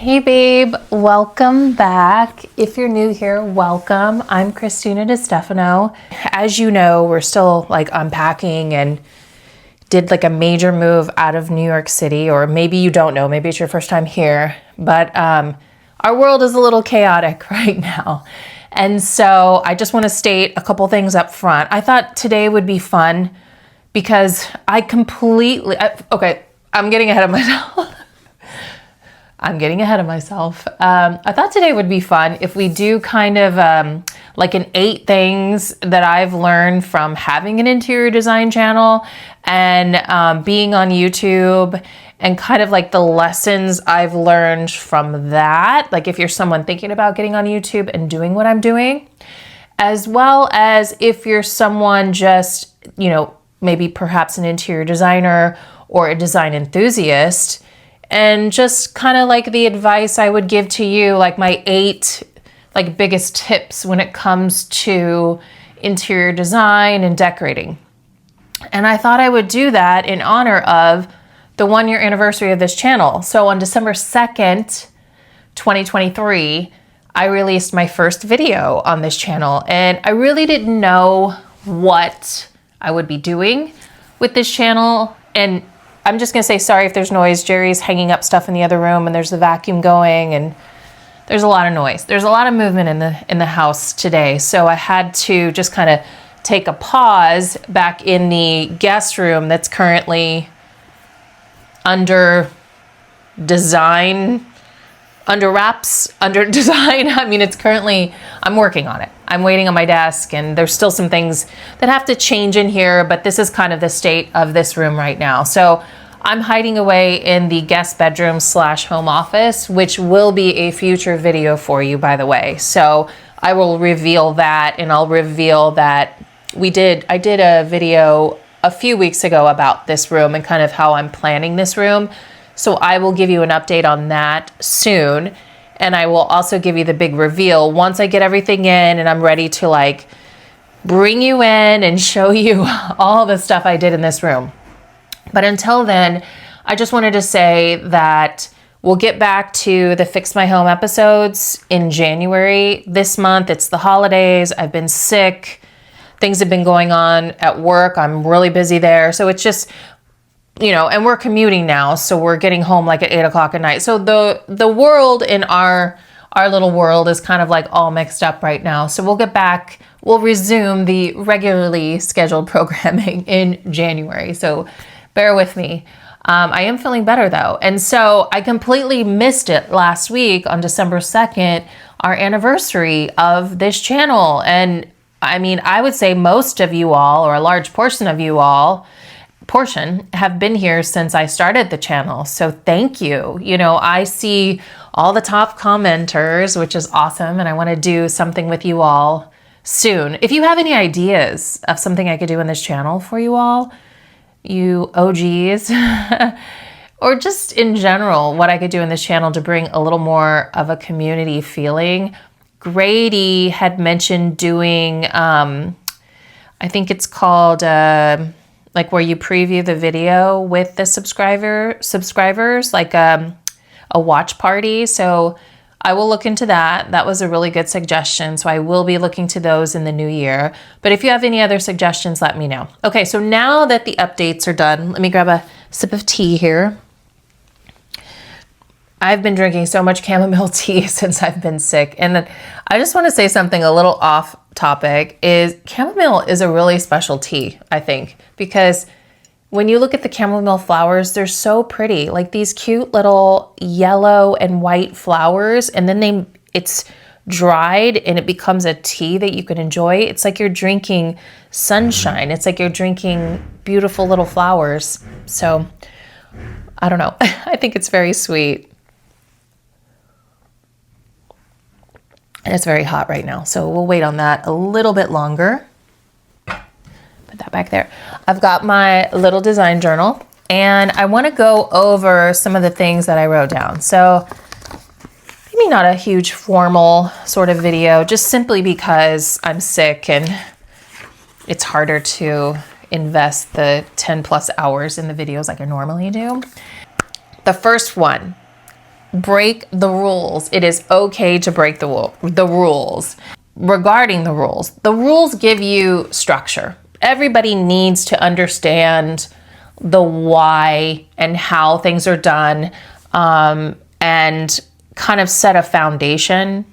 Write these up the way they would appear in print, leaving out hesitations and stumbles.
Hey babe, welcome back. If you're new here, welcome. I'm Christina DiStefano. As you know, we're still like unpacking and did like a major move out of New York City, or maybe you don't know, maybe it's your first time here, but our world is a little chaotic right now. And so I just want to state a couple things up front. I thought today would be fun because I'm getting ahead of myself. I thought today would be fun if we do kind of like an 8 things that I've learned from having an interior design channel and being on YouTube, and kind of like the lessons I've learned from that. Like if you're someone thinking about getting on YouTube and doing what I'm doing, as well as if you're someone just, maybe perhaps an interior designer or a design enthusiast, and just kind of like the advice I would give to you, like my 8 like biggest tips when it comes to interior design and decorating. And I thought I would do that in honor of the 1-year anniversary of this channel. So on December 2nd, 2023, I released my first video on this channel, and I really didn't know what I would be doing with this channel. And I'm just gonna say sorry if there's noise. Jerry's hanging up stuff in the other room and there's the vacuum going and there's a lot of noise. There's a lot of movement in the house today. So I had to just kind of take a pause back in the guest room that's currently under design. I mean, it's currently, I'm working on it. I'm waiting on my desk and there's still some things that have to change in here, but this is kind of the state of this room right now. So I'm hiding away in the guest bedroom / home office, which will be a future video for you, by the way. So I will reveal that, and I'll reveal that I did a video a few weeks ago about this room and kind of how I'm planning this room. So I will give you an update on that soon. And I will also give you the big reveal once I get everything in and I'm ready to like bring you in and show you all the stuff I did in this room. But until then, I just wanted to say that we'll get back to the Fix My Home episodes in January. This month, it's the holidays. I've been sick. Things have been going on at work. I'm really busy there. So it's just, and we're commuting now, so we're getting home like at 8 o'clock at night. So the world in our little world is kind of like all mixed up right now. So we'll get back, we'll resume the regularly scheduled programming in January. So bear with me. I am feeling better though. And so I completely missed it last week on December 2nd, our anniversary of this channel. And I mean, I would say most of you all, or a large portion of you all, have been here since I started the channel. So thank you. I see all the top commenters, which is awesome. And I want to do something with you all soon. If you have any ideas of something I could do in this channel for you all, you OGs, or just in general, what I could do in this channel to bring a little more of a community feeling. Grady had mentioned doing, I think it's called, like where you preview the video with the subscribers, like a watch party. So I will look into that. That was a really good suggestion. So I will be looking to those in the new year. But if you have any other suggestions, let me know. Okay, so now that the updates are done, let me grab a sip of tea here. I've been drinking so much chamomile tea since I've been sick. And then I just want to say something a little off topic is chamomile is a really special tea, I think, because when you look at the chamomile flowers, they're so pretty, like these cute little yellow and white flowers. And then it's dried and it becomes a tea that you can enjoy. It's like you're drinking sunshine. It's like you're drinking beautiful little flowers. So I don't know. I think it's very sweet. And it's very hot right now, so we'll wait on that a little bit longer. Put that back there. I've got my little design journal, and I want to go over some of the things that I wrote down. So maybe not a huge formal sort of video, just simply because I'm sick and it's harder to invest the 10 plus hours in the videos like I normally do. The first one, break the rules. It is okay to break the rules. Regarding the rules give you structure. Everybody needs to understand the why and how things are done, and kind of set a foundation,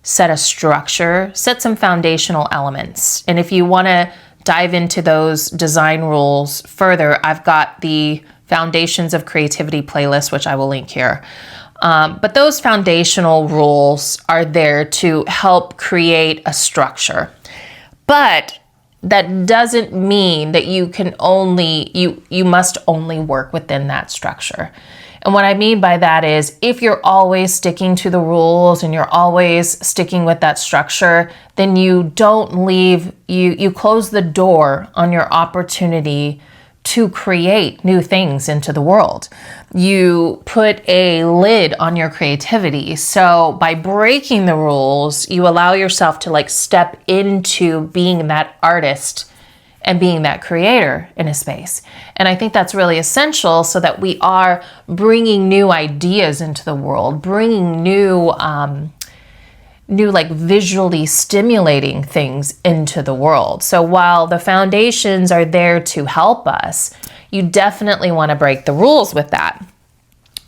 set a structure, set some foundational elements. And if you want to dive into those design rules further, I've got the Foundations of Creativity playlist, which I will link here. But those foundational rules are there to help create a structure. But that doesn't mean that you must only work within that structure. And what I mean by that is, if you're always sticking to the rules and you're always sticking with that structure, then you close the door on your opportunity to create new things into the world. You put a lid on your creativity. So by breaking the rules, you allow yourself to step into being that artist and being that creator in a space. And I think that's really essential, so that we are bringing new ideas into the world, bringing new visually stimulating things into the world. So while the foundations are there to help us, you definitely want to break the rules with that.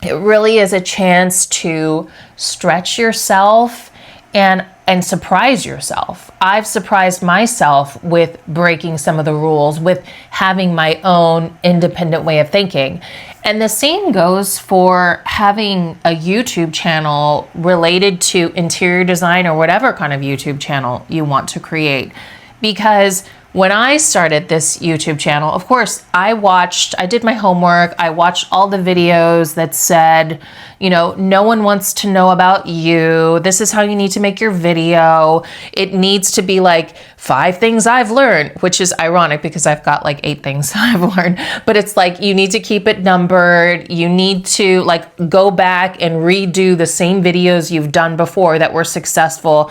It really is a chance to stretch yourself and surprise yourself. I've surprised myself with breaking some of the rules, with having my own independent way of thinking. And the same goes for having a YouTube channel related to interior design, or whatever kind of YouTube channel you want to create. Because when I started this YouTube channel, of course, I did my homework. I watched all the videos that said, no one wants to know about you. This is how you need to make your video. It needs to be 5 things I've learned, which is ironic because I've got 8 things I've learned. But it's you need to keep it numbered. You need to go back and redo the same videos you've done before that were successful.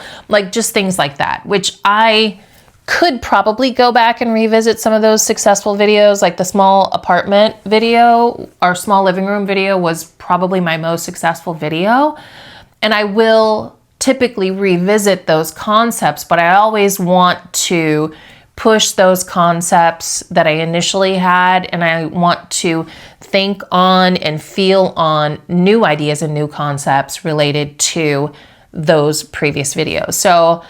Just things like that, which I could probably go back and revisit some of those successful videos. The small apartment video or small living room video was probably my most successful video. And I will typically revisit those concepts, but I always want to push those concepts that I initially had, and I want to think on and feel on new ideas and new concepts related to those previous videos. So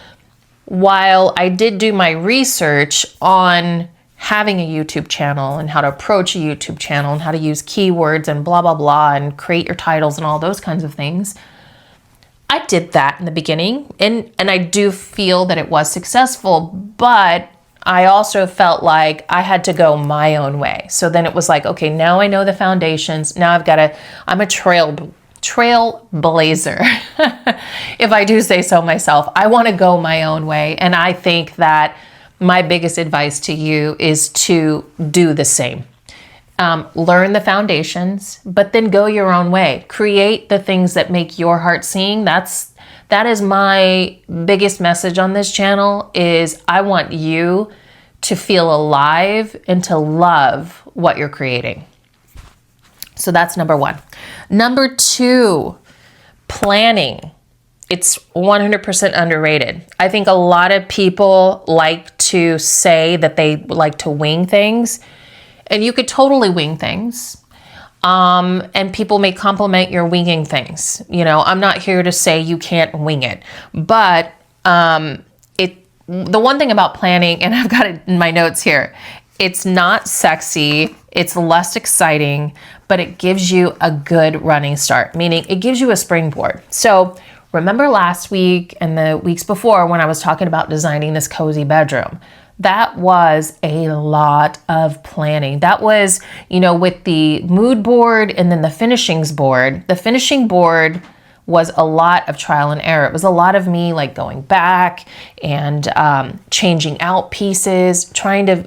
while I did do my research on having a YouTube channel and how to approach a YouTube channel and how to use keywords and blah, blah, blah, and create your titles and all those kinds of things, I did that in the beginning, and I do feel that it was successful, but I also felt like I had to go my own way. So then it was okay, now I know the foundations. Now I'm a trailblazer. If I do say so myself, I want to go my own way. And I think that my biggest advice to you is to do the same. Learn the foundations, but then go your own way. Create the things that make your heart sing. That is my biggest message on this channel, is I want you to feel alive and to love what you're creating. So that's number 1. Number 2, planning. It's 100% underrated. I think a lot of people like to say that they like to wing things, and you could totally wing things. And people may compliment your winging things. I'm not here to say you can't wing it, but the one thing about planning, and I've got it in my notes here, it's not sexy, it's less exciting, but it gives you a good running start, meaning it gives you a springboard. So remember last week and the weeks before when I was talking about designing this cozy bedroom? That was a lot of planning. That was, with the mood board and then the finishings board. The finishing board was a lot of trial and error. It was a lot of me going back and changing out pieces, trying to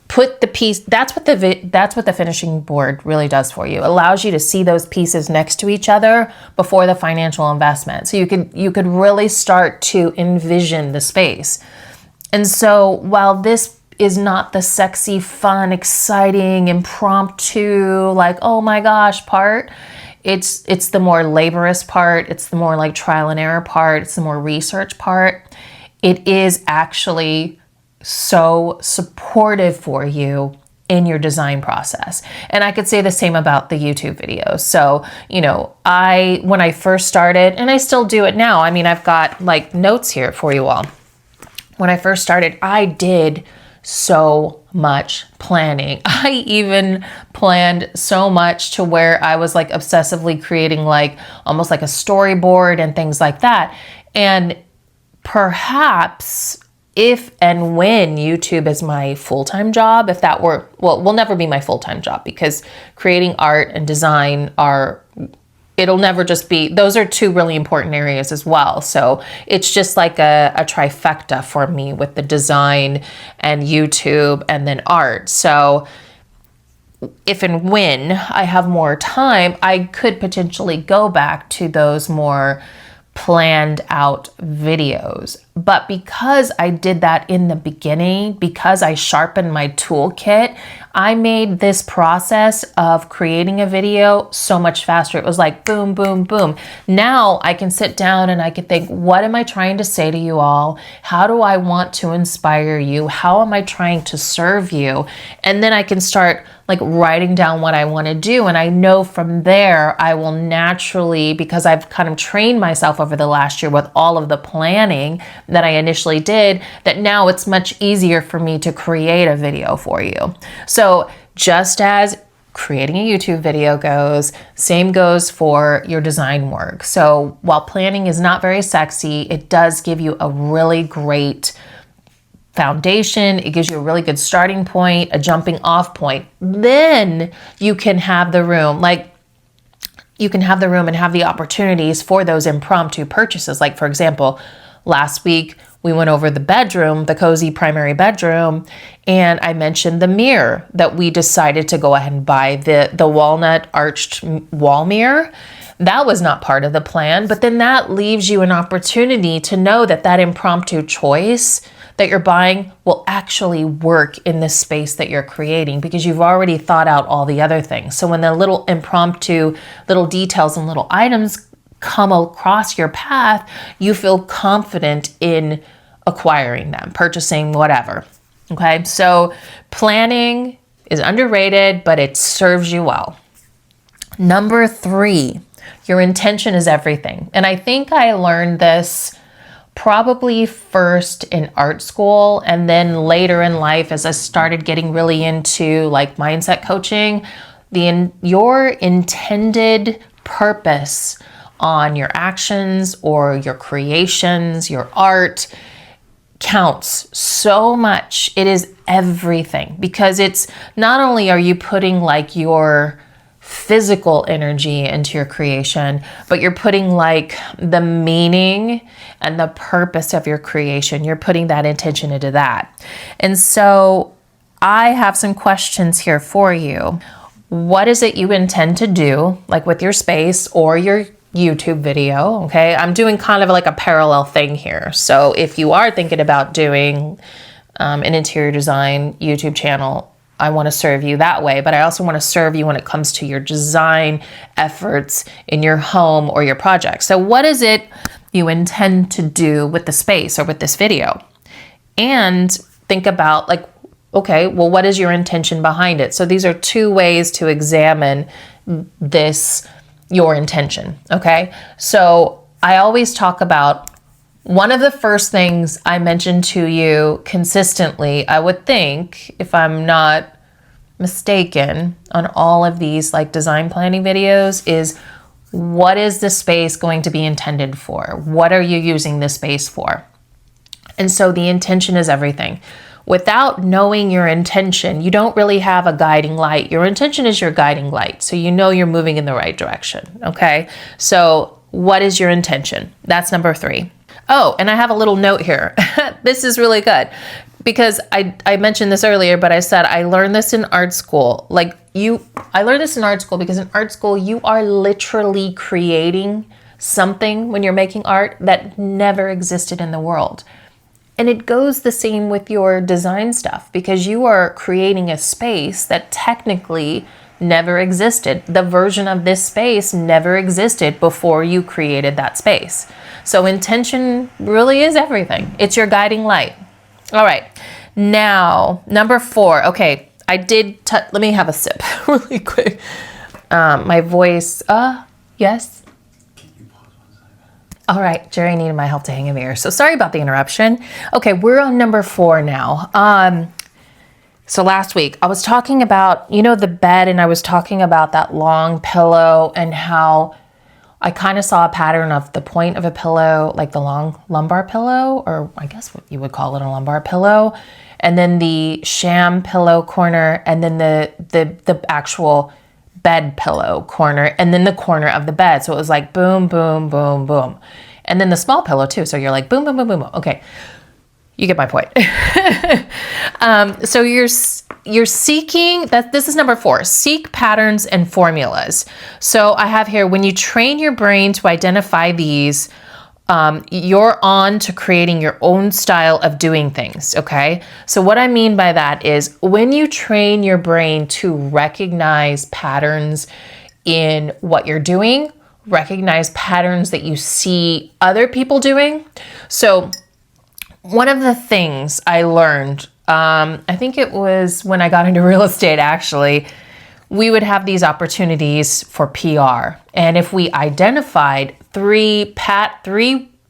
put the piece. That's what the finishing board really does for you. It allows you to see those pieces next to each other before the financial investment. So you could really start to envision the space. And so while this is not the sexy, fun, exciting, impromptu, oh my gosh part, It's the more laborious part. It's the more like trial and error part. It's the more research part. It is actually so supportive for you in your design process. And I could say the same about the YouTube videos. So, you know, when I first started, and I still do it now, I mean, I've got like notes here for you all. When I first started, I did so much planning. I even planned so much to where I was like obsessively creating like almost like a storyboard and things like that. And perhaps if and when YouTube is my full-time job, if that were, well, it will never be my full-time job because creating art and design it'll never just be, those are two really important areas as well. So it's just like a trifecta for me with the design and YouTube and then art. So if and when I have more time, I could potentially go back to those more planned out videos. But because I did that in the beginning, because I sharpened my toolkit, I made this process of creating a video so much faster. It was like boom, boom, boom. Now I can sit down and I can think, what am I trying to say to you all? How do I want to inspire you? How am I trying to serve you? And then I can start like writing down what I want to do. And I know from there, I will naturally, because I've kind of trained myself over the last year with all of the planning that I initially did, that now it's much easier for me to create a video for you. So just as creating a YouTube video goes, same goes for your design work. So while planning is not very sexy, it does give you a really great foundation. It gives you a really good starting point, a jumping off point. Then you can have the room, and have the opportunities for those impromptu purchases. Like for example, last week we went over the bedroom, the cozy primary bedroom, and I mentioned the mirror that we decided to go ahead and buy, the walnut arched wall mirror. That was not part of the plan, but then that leaves you an opportunity to know that that impromptu choice that you're buying will actually work in the space that you're creating because you've already thought out all the other things. So when the little impromptu, little details and little items come across your path, you feel confident in acquiring them, purchasing, whatever. Okay, so planning is underrated, but it serves you well. Number 3, your intention is everything. And I think I learned this probably first in art school and then later in life as I started getting really into like mindset coaching. Your intended purpose on your actions or your creations, your art counts so much. It is everything because it's not only are you putting like your physical energy into your creation, but you're putting like the meaning and the purpose of your creation. You're putting that intention into that. And so I have some questions here for you. What is it you intend to do, like with your space or your YouTube video? Okay, I'm doing kind of like a parallel thing here. So if you are thinking about doing an interior design YouTube channel, I want to serve you that way, but I also want to serve you when it comes to your design efforts in your home or your project. So what is it you intend to do with the space or with this video? And think about like, okay, well, what is your intention behind it? So these are 2 ways to examine your intention, okay? So I always talk about one of the first things I mentioned to you consistently, I would think, if I'm not mistaken, on all of these like design planning videos is, what is the space going to be intended for? What are you using this space for? And so the intention is everything. Without knowing your intention, you don't really have a guiding light. Your intention is your guiding light. So you know you're moving in the right direction, okay? So what is your intention? That's number 3. Oh, and I have a little note here. This is really good because I mentioned this earlier, but I said I learned this in art school. I learned this in art school because in art school, you are literally creating something when you're making art that never existed in the world. And it goes the same with your design stuff because you are creating a space that technically never existed. The version of this space never existed before you created that space. So intention really is everything. It's your guiding light. All right. Now, number 4. Okay, let me have a sip really quick. My voice, yes. All right, Jerry needed my help to hang a mirror. So sorry about the interruption. Okay, we're on number 4 now. So last week I was talking about, the bed, and I was talking about that long pillow and how I kind of saw a pattern of the point of a pillow, like the long lumbar pillow, or I guess what you would call it, a lumbar pillow, and then the sham pillow corner, and then the actual bed pillow corner, and then the corner of the bed. So it was like boom, boom, boom, boom. And then the small pillow too. So you're like boom, boom, boom, boom, boom. Okay. You get my point. So you're seeking that. This is number 4, seek patterns and formulas. So I have here, when you train your brain to identify these, you're on to creating your own style of doing things. Okay. So what I mean by that is when you train your brain to recognize patterns in what you're doing, recognize patterns that you see other people doing. So one of the things I learned, I think it was when I got into real estate, actually, we would have these opportunities for PR. And if we identified three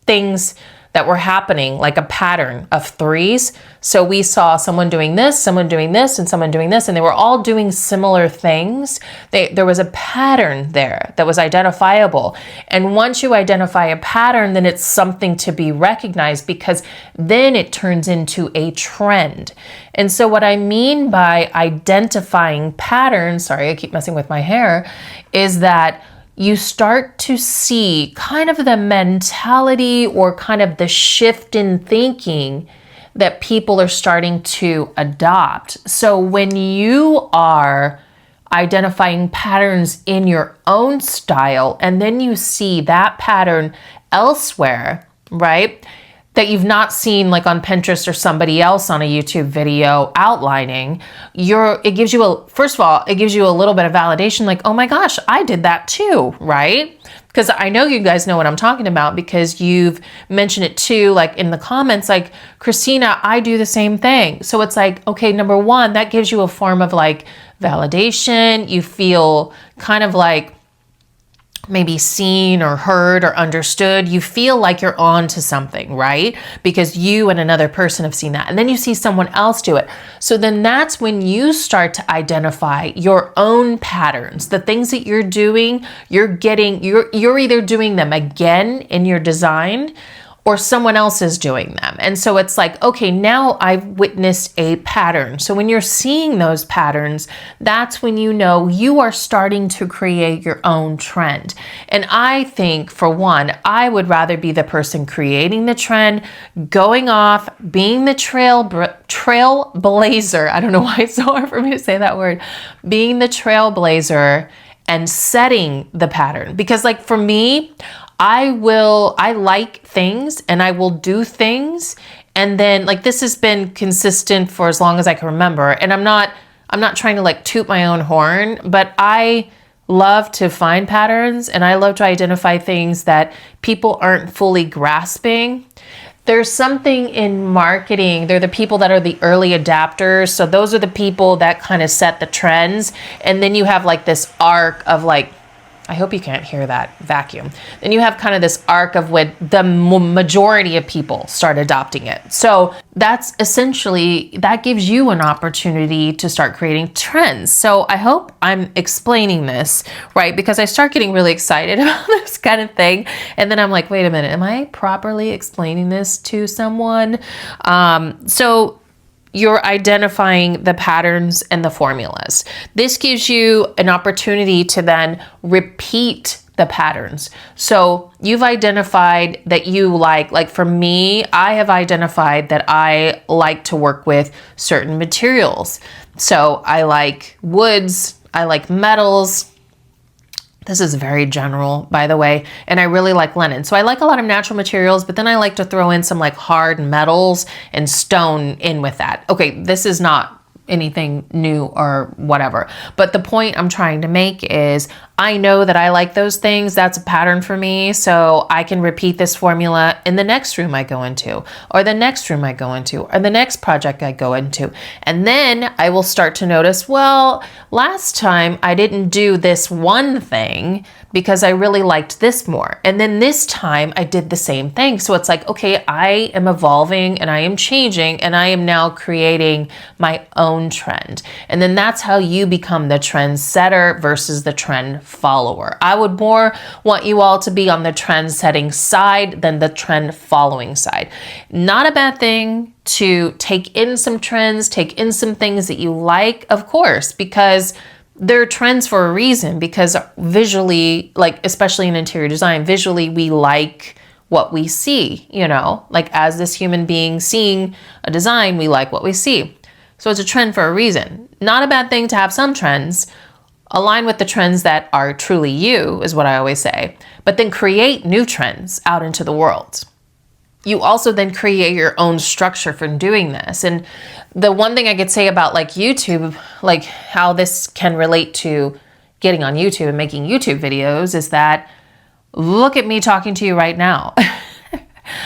things that were happening, like a pattern of 3s. So we saw someone doing this, someone doing this, and someone doing this, and they were all doing similar things. There was a pattern there that was identifiable. And once you identify a pattern, then it's something to be recognized, because then it turns into a trend. And so what I mean by identifying patterns, sorry, I keep messing with my hair, is that you start to see kind of the mentality or kind of the shift in thinking that people are starting to adopt. So when you are identifying patterns in your own style, and then you see that pattern elsewhere, right, that you've not seen like on Pinterest or somebody else on a YouTube video outlining, it gives you a little bit of validation, like, oh my gosh, I did that too, right? Because I know you guys know what I'm talking about, because you've mentioned it too, like in the comments, like, Christina, I do the same thing. So it's like, okay, number 1, that gives you a form of like validation. You feel kind of like maybe seen or heard or understood. You feel like you're on to something, right? Because you and another person have seen that. And then you see someone else do it. So then that's when you start to identify your own patterns, the things that you're doing, you're either doing them again in your design, or someone else is doing them. And so it's like, okay, now I've witnessed a pattern. So when you're seeing those patterns, that's when you know you are starting to create your own trend. And I think, for one, I would rather be the person creating the trend, going off, being the trailblazer. I don't know why it's so hard for me to say that word. Being the trailblazer and setting the pattern. Because like for me, I like things and I will do things. And then like this has been consistent for as long as I can remember. And I'm not trying to like toot my own horn, but I love to find patterns and I love to identify things that people aren't fully grasping. There's something in marketing. They're the people that are the early adapters. So those are the people that kind of set the trends. And then you have like this arc of like, I hope you can't hear that vacuum. Then you have kind of this arc of when the majority of people start adopting it. So that's essentially, that gives you an opportunity to start creating trends. So I hope I'm explaining this right, because I start getting really excited about this kind of thing. And then I'm like, wait a minute, am I properly explaining this to someone? So you're identifying the patterns and the formulas. This gives you an opportunity to then repeat the patterns. So you've identified that you like for me, I have identified that I like to work with certain materials. So I like woods, I like metals. This is very general, by the way, and I really like linen. So I like a lot of natural materials, but then I like to throw in some like hard metals and stone in with that. Okay, this is not anything new or whatever. But the point I'm trying to make is I know that I like those things. That's a pattern for me. So I can repeat this formula in the next room I go into, or the next room I go into, or the next project I go into. And then I will start to notice, well, last time I didn't do this one thing because I really liked this more. And then this time I did the same thing. So it's like, okay, I am evolving and I am changing and I am now creating my own trend. And then that's how you become the trend setter versus the trend follower. I would more want you all to be on the trend setting side than the trend following side. Not a bad thing to take in some trends, take in some things that you like, of course, because they're trends for a reason, because visually, like especially in interior design, visually we like what we see, you know, like as this human being seeing a design, we like what we see. So it's a trend for a reason. Not a bad thing to have some trends. Align with the trends that are truly you, is what I always say, but then create new trends out into the world. You also then create your own structure from doing this. And the one thing I could say about like YouTube, like how this can relate to getting on YouTube and making YouTube videos, is that look at me talking to you right now.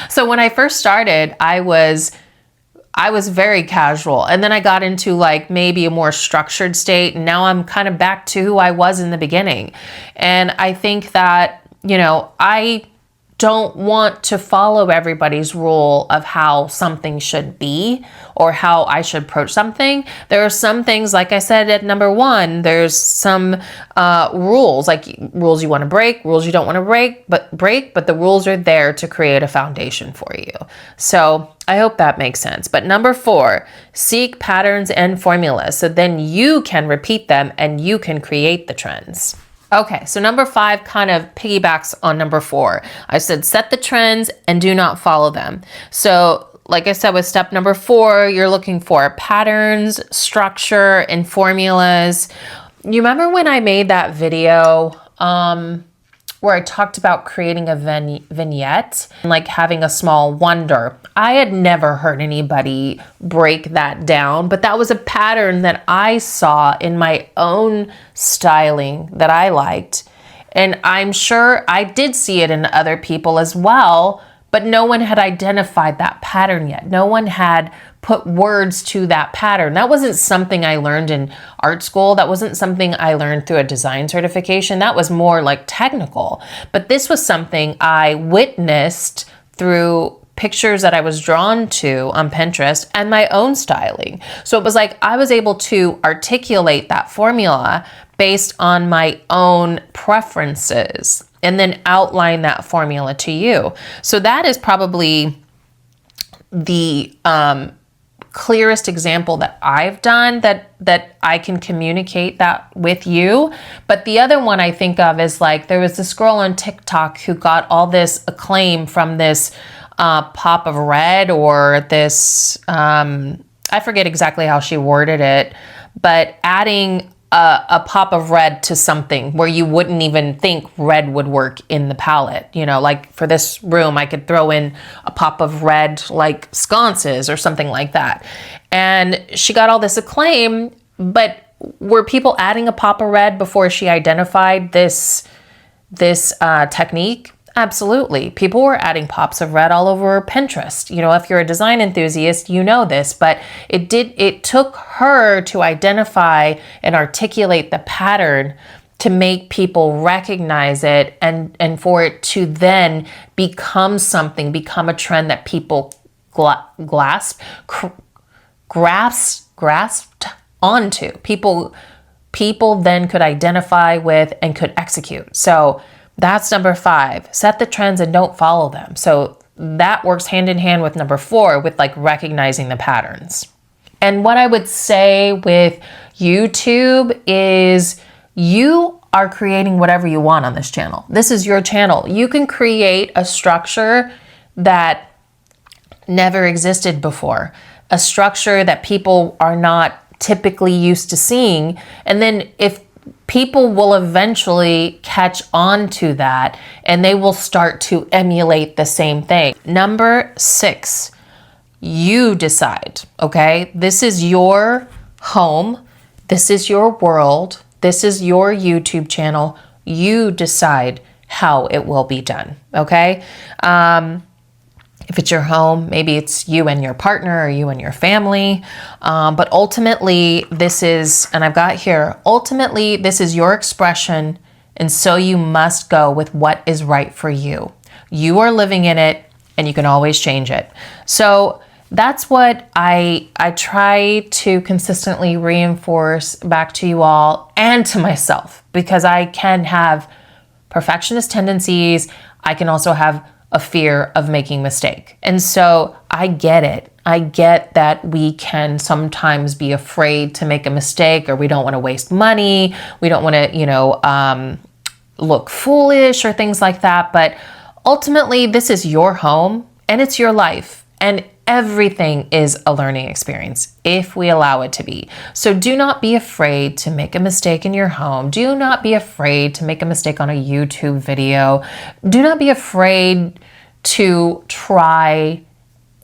So when I first started, I was very casual, and then I got into like maybe a more structured state, and now I'm kind of back to who I was in the beginning. And I think that, you know, I don't want to follow everybody's rule of how something should be or how I should approach something. There are some things, like I said at number one, there's some rules, like rules you want to break, rules you don't want to break, but the rules are there to create a foundation for you. So I hope that makes sense. But number 4, seek patterns and formulas. So then you can repeat them and you can create the trends. Okay, so number 5 kind of piggybacks on number 4. I said set the trends and do not follow them. So like I said, with step number 4, you're looking for patterns, structure, and formulas. You remember when I made that video where I talked about creating a vignette, like having a small wonder? I had never heard anybody break that down, but that was a pattern that I saw in my own styling that I liked. And I'm sure I did see it in other people as well, but no one had identified that pattern yet. No one had put words to that pattern. That wasn't something I learned in art school. That wasn't something I learned through a design certification. That was more like technical. But this was something I witnessed through pictures that I was drawn to on Pinterest and my own styling. So it was like I was able to articulate that formula based on my own preferences and then outline that formula to you. So that is probably the clearest example that I've done that I can communicate that with you. But the other one I think of is like there was this girl on TikTok who got all this acclaim from this pop of red, or this, I forget exactly how she worded it, but adding a pop of red to something where you wouldn't even think red would work in the palette. You know, like for this room, I could throw in a pop of red, like sconces or something like that. And she got all this acclaim, but were people adding a pop of red before she identified this technique? Absolutely. People were adding pops of red all over Pinterest. You know, if you're a design enthusiast, you know this, but it took her to identify and articulate the pattern to make people recognize it, and for it to then become a trend that people grasped onto. People then could identify with and could execute. So that's number 5. Set the trends and don't follow them. So that works hand in hand with number 4, with like recognizing the patterns. And what I would say with YouTube is you are creating whatever you want on this channel. This is your channel. You can create a structure that never existed before, a structure that people are not typically used to seeing. And then if people will eventually catch on to that and they will start to emulate the same thing. Number 6, you decide, okay? This is your home. This is your world. This is your YouTube channel. You decide how it will be done, okay? If it's your home, maybe it's you and your partner or you and your family. But ultimately, this is, and I've got here, ultimately, this is your expression. And so you must go with what is right for you. You are living in it and you can always change it. So that's what I try to consistently reinforce back to you all and to myself, because I can have perfectionist tendencies. I can also have a fear of making mistake. And so I get it. I get that we can sometimes be afraid to make a mistake, or we don't want to waste money. We don't want to, look foolish or things like that. But ultimately, this is your home and it's your life. And everything is a learning experience if we allow it to be. So do not be afraid to make a mistake in your home. Do not be afraid to make a mistake on a YouTube video. Do not be afraid to try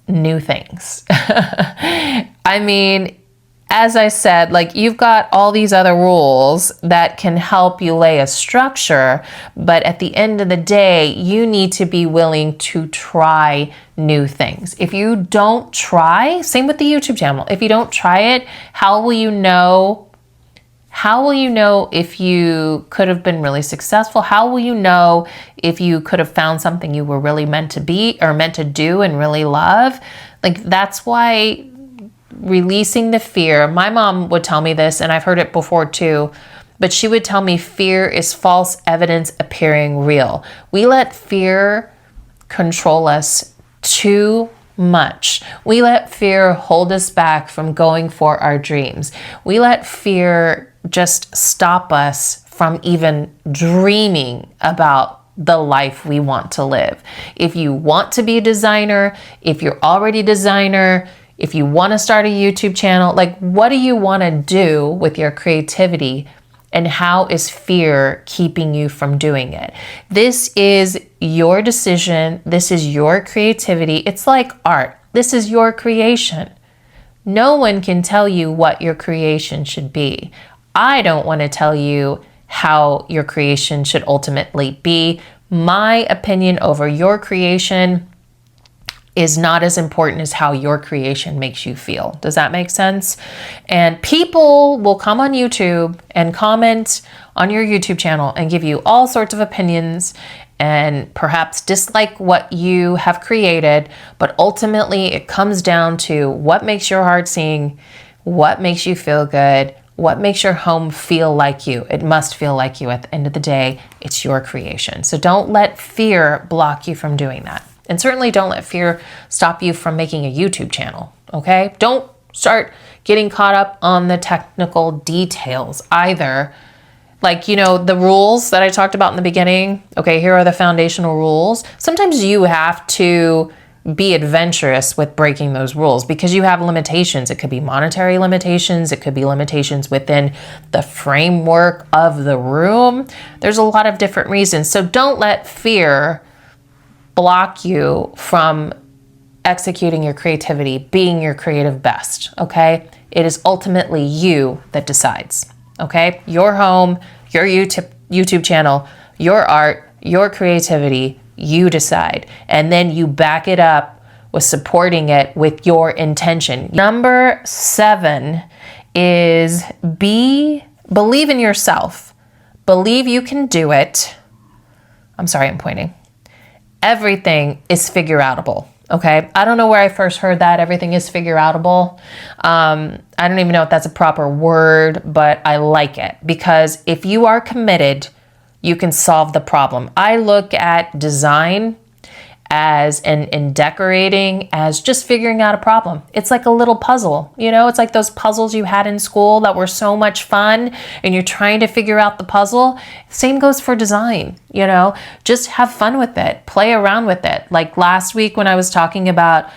new things. I mean, as I said, like, you've got all these other rules that can help you lay a structure, but at the end of the day, you need to be willing to try new things. If you don't try, same with the YouTube channel, if you don't try it, how will you know? How will you know if you could have been really successful? How will you know if you could have found something you were really meant to be or meant to do and really love? Like, that's why releasing the fear. My mom would tell me this, and I've heard it before too, but she would tell me fear is false evidence appearing real. We let fear control us too much. We let fear hold us back from going for our dreams. We let fear just stop us from even dreaming about the life we want to live. If you want to be a designer, if you're already a designer, if you want to start a YouTube channel, like, what do you want to do with your creativity, and how is fear keeping you from doing it? This is your decision. This is your creativity. It's like art. This is your creation. No one can tell you what your creation should be. I don't want to tell you how your creation should ultimately be. My opinion over your creation is not as important as how your creation makes you feel. Does that make sense? And people will come on YouTube and comment on your YouTube channel and give you all sorts of opinions and perhaps dislike what you have created. But ultimately, it comes down to what makes your heart sing, what makes you feel good, what makes your home feel like you. It must feel like you at the end of the day. It's your creation. So don't let fear block you from doing that. And certainly don't let fear stop you from making a YouTube channel, okay? Don't start getting caught up on the technical details either. Like, the rules that I talked about in the beginning, okay, here are the foundational rules. Sometimes you have to be adventurous with breaking those rules because you have limitations. It could be monetary limitations. It could be limitations within the framework of the room. There's a lot of different reasons. So don't let fear block you from executing your creativity, being your creative best, okay? It is ultimately you that decides, okay? Your home, your YouTube channel, your art, your creativity, you decide. And then you back it up with supporting it with your intention. Number 7 is believe in yourself. Believe you can do it. I'm sorry, I'm pointing. Everything is figure-outable, okay? I don't know where I first heard that. Everything is figure-outable. I don't even know if that's a proper word, but I like it because if you are committed, you can solve the problem. I look at design and decorating as just figuring out a problem. It's like a little puzzle, it's like those puzzles you had in school that were so much fun and you're trying to figure out the puzzle. Same goes for design, just have fun with it, play around with it. Like last week when I was talking about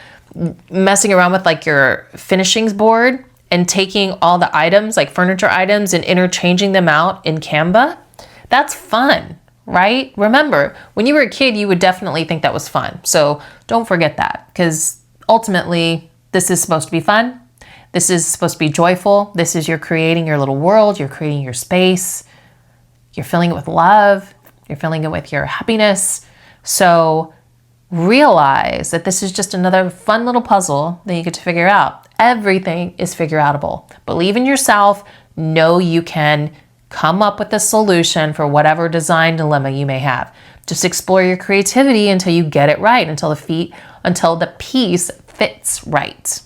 messing around with like your finishings board and taking all the items, like furniture items, and interchanging them out in Canva, that's fun. Right? Remember, when you were a kid, you would definitely think that was fun. So don't forget that, because ultimately, this is supposed to be fun. This is supposed to be joyful. This is you're creating your little world. You're creating your space. You're filling it with love. You're filling it with your happiness. So realize that this is just another fun little puzzle that you get to figure out. Everything is figure outable. Believe in yourself. Know you can come up with a solution for whatever design dilemma you may have. Just explore your creativity until you get it right, until the piece fits right.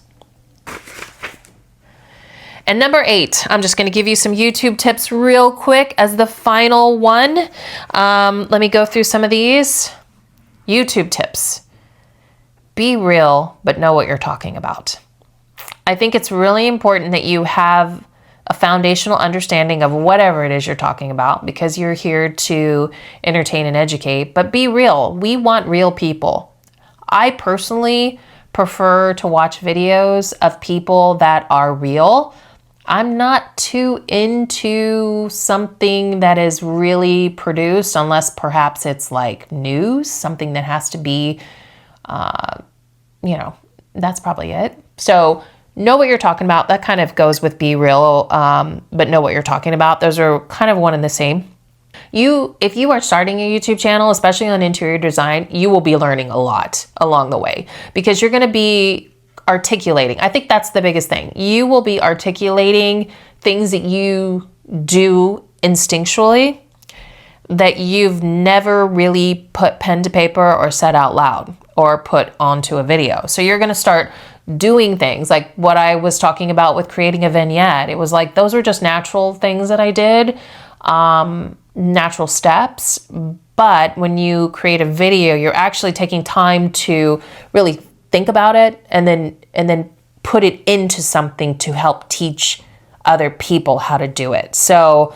And number 8, I'm just going to give you some YouTube tips real quick as the final one. Let me go through some of these. YouTube tips. Be real, but know what you're talking about. I think it's really important that you have a foundational understanding of whatever it is you're talking about, because you're here to entertain and educate, but be real. We want real people. I personally prefer to watch videos of people that are real. I'm not too into something that is really produced unless perhaps it's like news, something that has to be, that's probably it. So know what you're talking about. That kind of goes with be real, but know what you're talking about. Those are kind of one and the same. If you are starting a YouTube channel, especially on interior design, you will be learning a lot along the way because you're going to be articulating. I think that's the biggest thing. You will be articulating things that you do instinctually that you've never really put pen to paper or said out loud or put onto a video. So you're going to start doing things like what I was talking about with creating a vignette. It was like, those are just natural things that I did, natural steps. But when you create a video, you're actually taking time to really think about it and then put it into something to help teach other people how to do it. So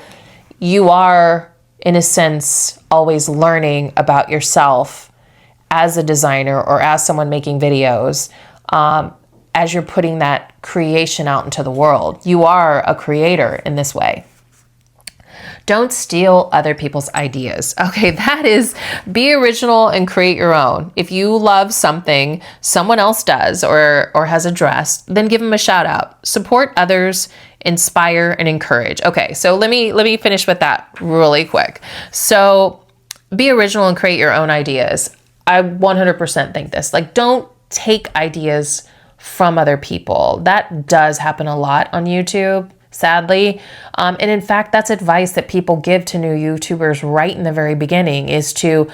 you are, in a sense, always learning about yourself as a designer or as someone making videos, as you're putting that creation out into the world. You are a creator in this way. Don't steal other people's ideas. Okay, that is, be original and create your own. If you love something someone else does or has addressed, then give them a shout out. Support others, inspire and encourage. Okay, so let me finish with that really quick. So be original and create your own ideas. I 100% think this. Like, don't take ideas from other people. That does happen a lot on YouTube, sadly. And in fact, that's advice that people give to new YouTubers right in the very beginning, is to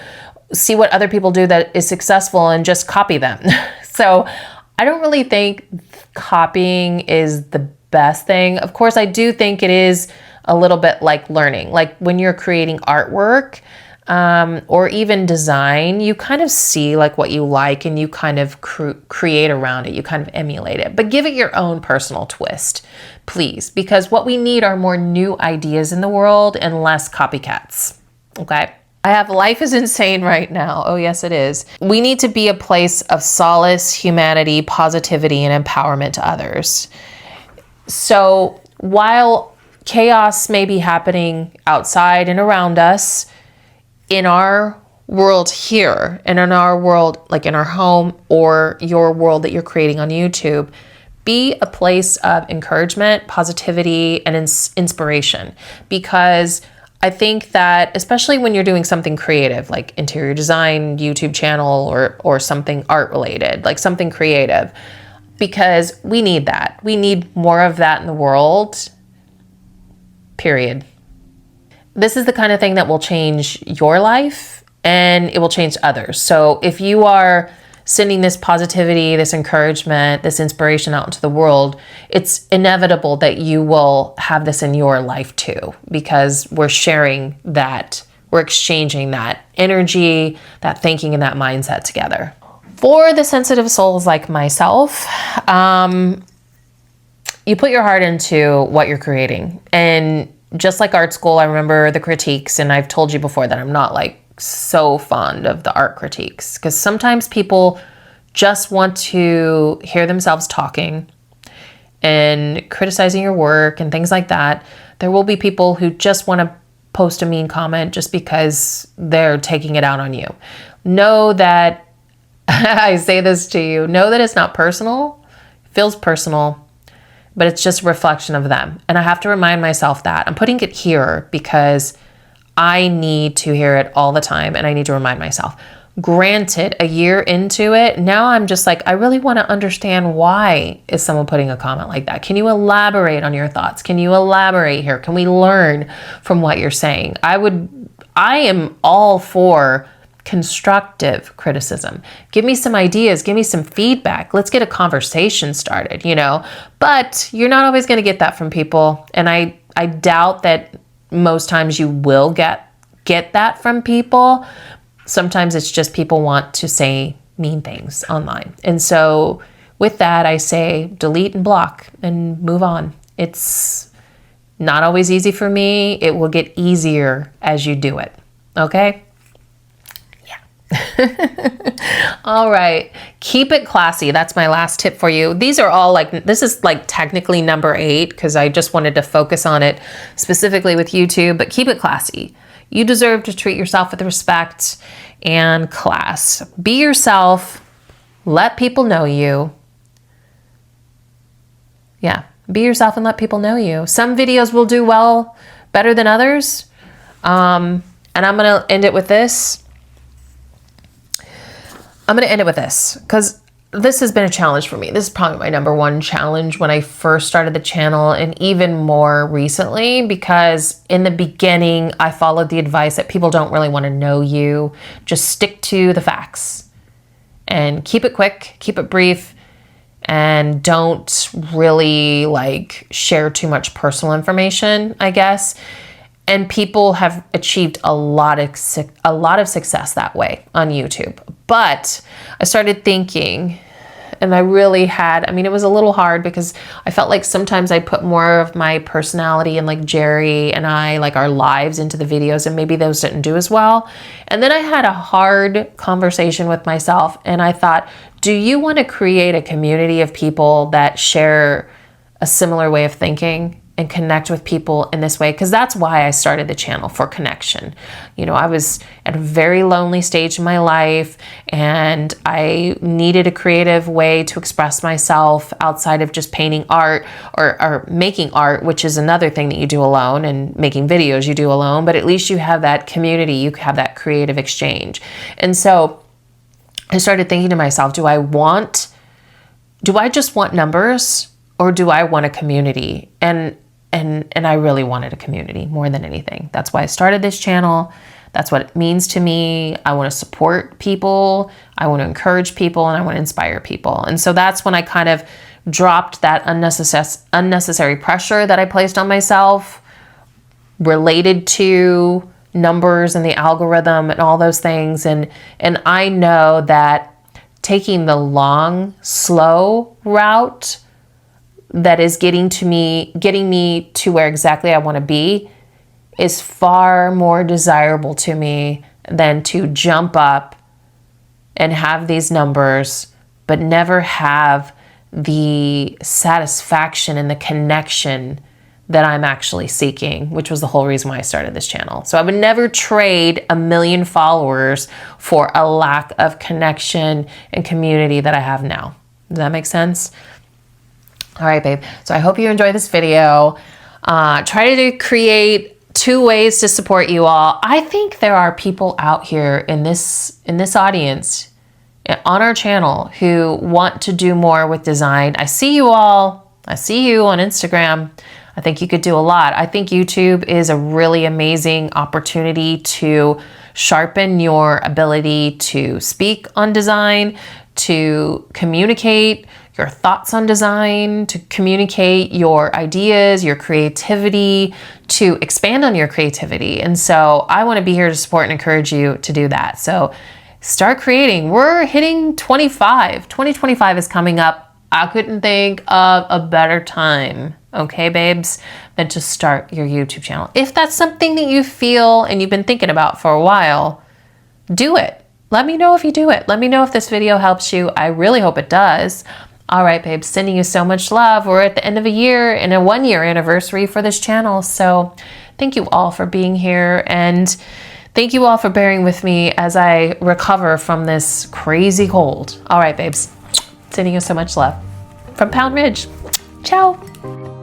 see what other people do that is successful and just copy them. So I don't really think copying is the best thing. Of course, I do think it is a little bit like learning. Like when you're creating artwork, or even design, you kind of see like what you like and you kind of create around it. You kind of emulate it, but give it your own personal twist, please, because what we need are more new ideas in the world and less copycats. Okay. I have life is insane right now. Oh yes, it is. We need to be a place of solace, humanity, positivity, and empowerment to others. So while chaos may be happening outside and around us, in our world here and in our world, like in our home or your world that you're creating on YouTube, be a place of encouragement, positivity, and inspiration. Because I think that especially when you're doing something creative, like interior design, YouTube channel, or something art related, like something creative, because we need that. We need more of that in the world, period. This is the kind of thing that will change your life and it will change others. So if you are sending this positivity, this encouragement, this inspiration out into the world, it's inevitable that you will have this in your life too, because we're sharing that, we're exchanging that energy, that thinking, and that mindset together. For the sensitive souls like myself, you put your heart into what you're creating. And just like art school, I remember the critiques, and I've told you before that I'm not like so fond of the art critiques, because sometimes people just want to hear themselves talking and criticizing your work and things like that. There will be people who just want to post a mean comment just because they're taking it out on you. Know that, I say this to you, know that it's not personal. It feels personal. but it's just a reflection of them. And I have to remind myself that. I'm putting it here because I need to hear it all the time, and I need to remind myself. Granted, a year into it, now I'm just like, I really want to understand, why is someone putting a comment like that? Can you elaborate on your thoughts? Can you elaborate here? Can we learn from what you're saying? I am all for constructive criticism. Give me some ideas, give me some feedback. Let's get a conversation started, but you're not always going to get that from people. And I doubt that most times you will get that from people. Sometimes it's just people want to say mean things online. And so with that, I say delete and block and move on. It's not always easy for me. It will get easier as you do it. Okay? Yeah. All right. Keep it classy. That's my last tip for you. These are all this is technically number 8 because I just wanted to focus on it specifically with YouTube, but keep it classy. You deserve to treat yourself with respect and class. Be yourself. Let people know you. Yeah, be yourself and let people know you. Some videos will do better than others. And I'm going to end it with this. Because this has been a challenge for me. This is probably my number 1 challenge when I first started the channel, and even more recently, because in the beginning, I followed the advice that people don't really want to know you. Just stick to the facts and keep it quick, keep it brief, and don't really share too much personal information, I guess. And people have achieved a lot of success that way on YouTube. But I started thinking, and I really had, it was a little hard because I felt like sometimes I put more of my personality and Jerry and I, our lives into the videos, and maybe those didn't do as well. And then I had a hard conversation with myself, and I thought, do you want to create a community of people that share a similar way of thinking and connect with people in this way? Because that's why I started the channel, for connection. I was at a very lonely stage in my life, and I needed a creative way to express myself outside of just painting art or making art, which is another thing that you do alone, and making videos you do alone, but at least you have that community, you have that creative exchange. And so I started thinking to myself, do I just want numbers, or do I want a community? And I really wanted a community more than anything. That's why I started this channel. That's what it means to me. I want to support people. I want to encourage people, and I want to inspire people. And so that's when I kind of dropped that unnecessary pressure that I placed on myself related to numbers and the algorithm and all those things. And I know that taking the long, slow route that is getting me to where exactly I want to be is far more desirable to me than to jump up and have these numbers, but never have the satisfaction and the connection that I'm actually seeking, which was the whole reason why I started this channel. So I would never trade 1 million followers for a lack of connection and community that I have now. Does that make sense? All right, babe. So I hope you enjoyed this video. Try to create 2 ways to support you all. I think there are people out here in this audience on our channel who want to do more with design. I see you all. I see you on Instagram. I think you could do a lot. I think YouTube is a really amazing opportunity to sharpen your ability to speak on design, to communicate your thoughts on design, to communicate your ideas, your creativity, to expand on your creativity. And so I want to be here to support and encourage you to do that. So start creating. We're hitting 25. 2025 is coming up. I couldn't think of a better time, okay, babes, than to start your YouTube channel. If that's something that you feel and you've been thinking about for a while, do it. Let me know if you do it. Let me know if this video helps you. I really hope it does. All right, babes, sending you so much love. We're at the end of a year and a 1-year anniversary for this channel. So thank you all for being here, and thank you all for bearing with me as I recover from this crazy cold. All right, babes, sending you so much love from Pound Ridge. Ciao.